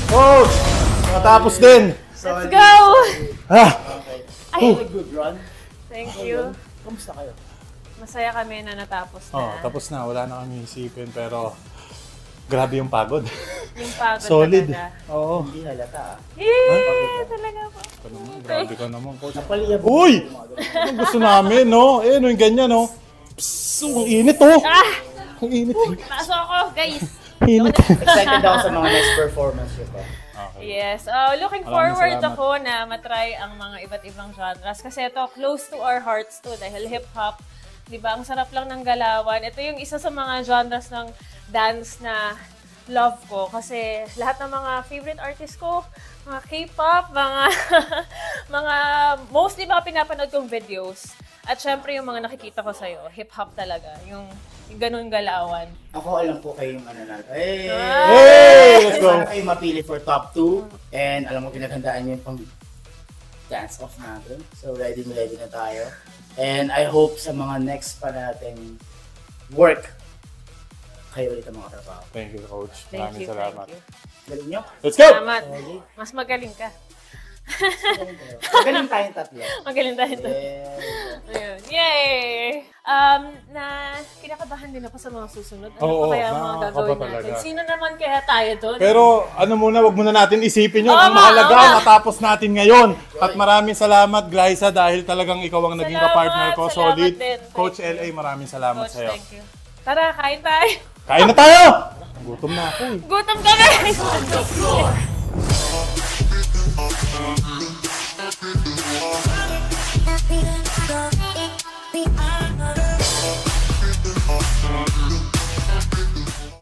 Coach! Nakatapos din! Let's go! Ah! Ay, Good run. thank you. Kamusta kayo? Masaya kami na natapos na. Oh, tapos na. Wala na kami isipin pero grabe yung pagod. Yung pagod Solid. talaga. Oo. Hindi halata. Talaga po. Grabe ka naman, Coach. Napaliyab. Uy! Ang gusto namin, no? Eh, no, yung ganyan, no? Psst, ang init, oh! Ang init. Pasok ako, guys. Init. Excited ako sa mga next performance ko pa. Okay. Yes, looking Maraming forward salamat. ako na matry ang mga iba't ibang genres. Kasi ito, close to our hearts to dahil hip-hop. Diba? Ang sarap lang ng galawan. Ito yung isa sa mga genres ng dance na love ko. Kasi lahat ng mga favorite artists ko, mga K-pop, mga, mga mostly mga pinapanood kong videos. At syempre yung mga nakikita ko sa'yo, hip-hop talaga. Yung ganun galawan. Ako alam po kayong ano na. Hey! Let's go! Sana kayo mapili for top 2. And alam mo, pinaghandaan niyo yung pang dance off natin. So ready na tayo. And I hope sa mga next pa natin work, kayo ulit ang mga trabaho. Thank you, Coach. Thank Maraming you, salamat. thank you. Galing nyo? Let's go! Salamat. Okay. Mas magaling ka. Galing tayong tatlo. Magaling tayo to. Yeah. Ayun. Yay! Na kinakabahan din ako sa mga susunod. Ano Oo, pa kaya ang mga nakakaba gagawin talaga. natin? Sino naman kaya tayo doon? Pero ano muna, wag muna natin isipin yun. Oo Ang nga, mahalaga, oo nga. natapos natin ngayon. At maraming salamat, Glyza, dahil talagang ikaw ang naging Salamat, kapartner ko. salamat Solid. din. Coach Thank you. LA, maraming salamat Coach, sa'yo. thank you. Tara, kain tayo. Kain na tayo! Gutom na ako eh. Gutom kami!